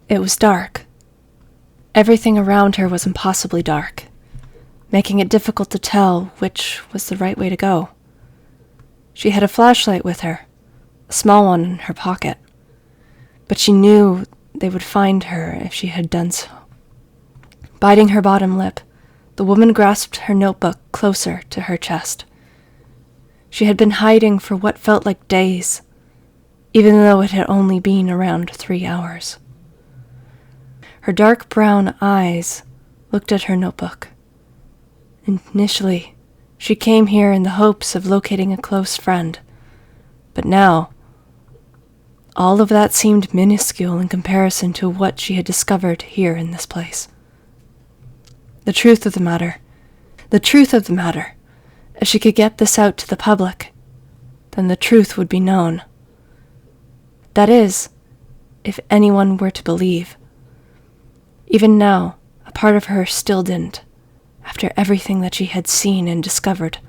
It was dark. Everything around her was impossibly dark, making it difficult to tell which was the right way to go. She had a flashlight with her, a small one in her pocket, but she knew they would find her if she had done so. Biting her bottom lip, the woman grasped her notebook closer to her chest. She had been hiding for what felt like days, even though it had only been around 3 hours. Her dark brown eyes looked at her notebook. Initially, she came here in the hopes of locating a close friend, but now, all of that seemed minuscule in comparison to what she had discovered here in this place. The truth of the matter, if she could get this out to the public, then the truth would be known. That is, if anyone were to believe. Even now, a part of her still didn't. After everything that she had seen and discovered,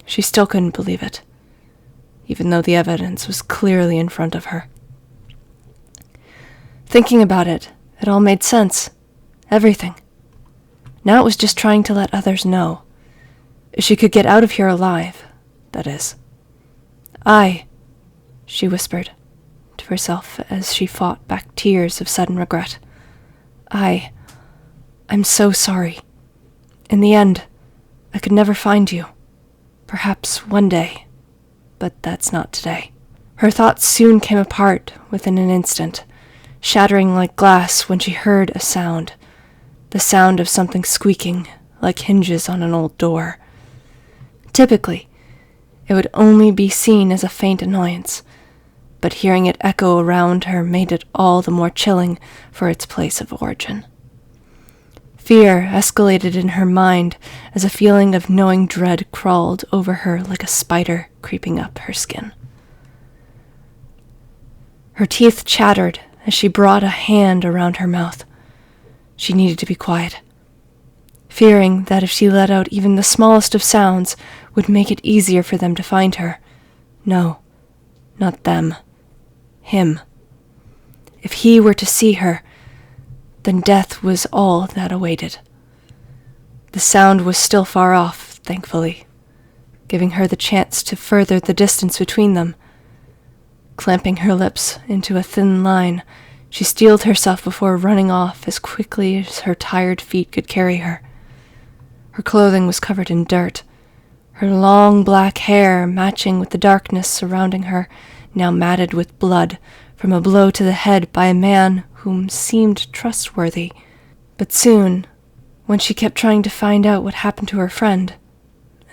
she still couldn't believe it, even though the evidence was clearly in front of her. Thinking about it, it all made sense. Everything. Now it was just trying to let others know. If she could get out of here alive, that is. She whispered to herself as she fought back tears of sudden regret. I'm so sorry. In the end, I could never find you. Perhaps one day, but that's not today. Her thoughts soon came apart within an instant, shattering like glass when she heard a sound. The sound of something squeaking, like hinges on an old door. Typically, it would only be seen as a faint annoyance, but hearing it echo around her made it all the more chilling for its place of origin. Fear escalated in her mind as a feeling of knowing dread crawled over her like a spider creeping up her skin. Her teeth chattered as she brought a hand around her mouth. She needed to be quiet, fearing that if she let out even the smallest of sounds would make it easier for them to find her. No, not them. Him. If he were to see her, then death was all that awaited. The sound was still far off, thankfully, giving her the chance to further the distance between them. Clamping her lips into a thin line, she steeled herself before running off as quickly as her tired feet could carry her. Her clothing was covered in dirt, her long black hair matching with the darkness surrounding her, now matted with blood from a blow to the head by a man whom seemed trustworthy. But soon, when she kept trying to find out what happened to her friend,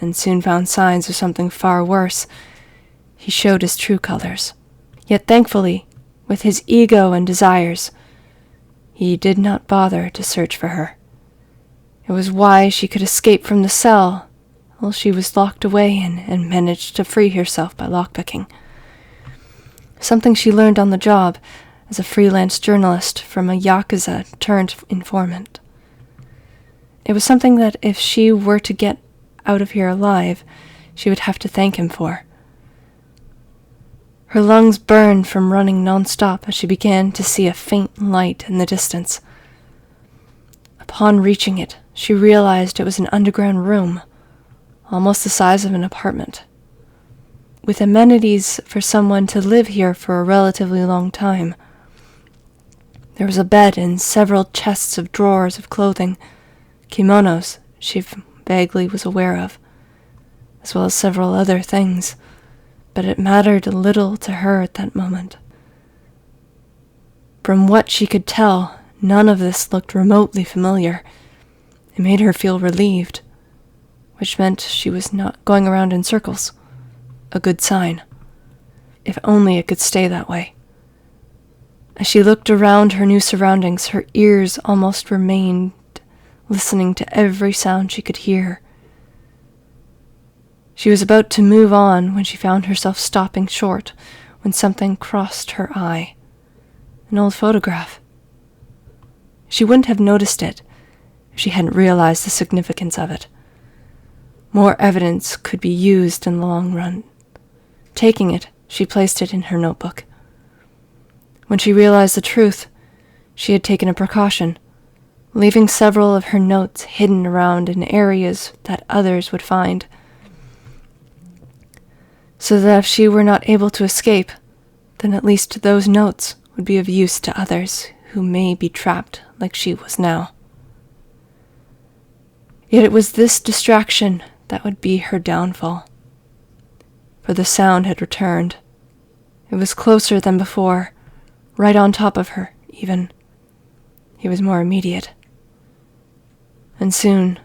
and soon found signs of something far worse, he showed his true colors. Yet thankfully, with his ego and desires, he did not bother to search for her. It was why she could escape from the cell while she was locked away in and managed to free herself by lockpicking. Something she learned on the job as a freelance journalist from a Yakuza-turned-informant. It was something that if she were to get out of here alive, she would have to thank him for. Her lungs burned from running non-stop as she began to see a faint light in the distance. Upon reaching it, she realized it was an underground room, almost the size of an apartment, with amenities for someone to live here for a relatively long time. There was a bed and several chests of drawers of clothing, kimonos she vaguely was aware of, as well as several other things, but it mattered little to her at that moment. From what she could tell, none of this looked remotely familiar. It made her feel relieved, which meant she was not going around in circles. A good sign. If only it could stay that way. As she looked around her new surroundings, her ears almost remained listening to every sound she could hear. She was about to move on when she found herself stopping short when something crossed her eye. An old photograph. She wouldn't have noticed it if she hadn't realized the significance of it. More evidence could be used in the long run. Taking it, she placed it in her notebook. When she realized the truth, She had taken a precaution, leaving several of her notes hidden around in areas that others would find, so that if she were not able to escape, then at least those notes would be of use to others who may be trapped like she was now. Yet it was this distraction that would be her downfall, for the sound had returned. It was closer than before, right on top of her, even. It was more immediate. And soon,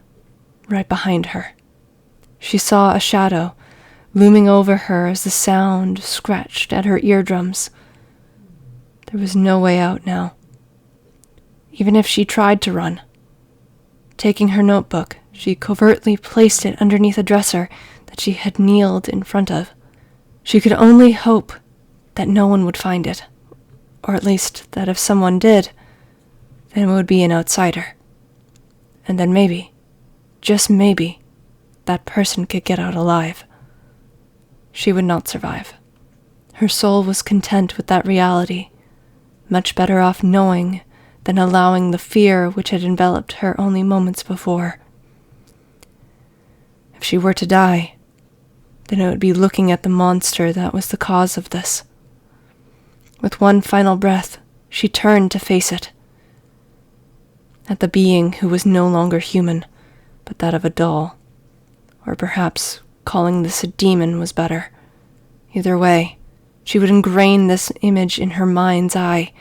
right behind her, she saw a shadow looming over her as the sound scratched at her eardrums. There was no way out now, even if she tried to run. Taking her notebook, she covertly placed it underneath a dresser that she had kneeled in front of. She could only hope that no one would find it, or at least that if someone did, then it would be an outsider. And then maybe, just maybe, that person could get out alive. She would not survive. Her soul was content with that reality, much better off knowing than allowing the fear which had enveloped her only moments before. If she were to die, then it would be looking at the monster that was the cause of this. With one final breath, she turned to face it, at the being who was no longer human, but that of a doll. Or perhaps calling this a demon was better. Either way, she would ingrain this image in her mind's eye,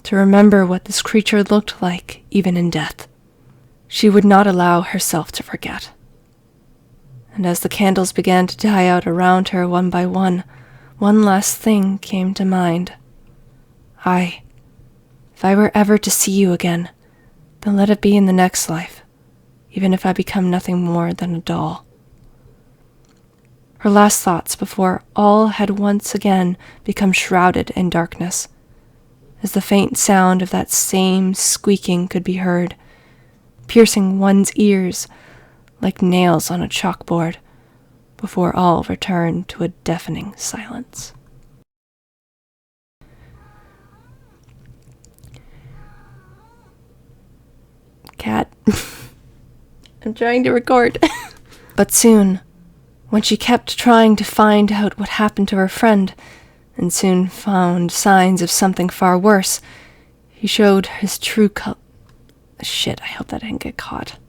to remember what this creature looked like even in death. She would not allow herself to forget. And as the candles began to die out around her one by one last thing came to mind. If I were ever to see you again, then let it be in the next life, even if I become nothing more than a doll. Her last thoughts before all had once again become shrouded in darkness, as the faint sound of that same squeaking could be heard, piercing one's ears like nails on a chalkboard, before all returned to a deafening silence. Cat. I'm trying to record. But soon, when she kept trying to find out what happened to her friend, and soon found signs of something far worse, he showed his true Shit, I hope that didn't get caught.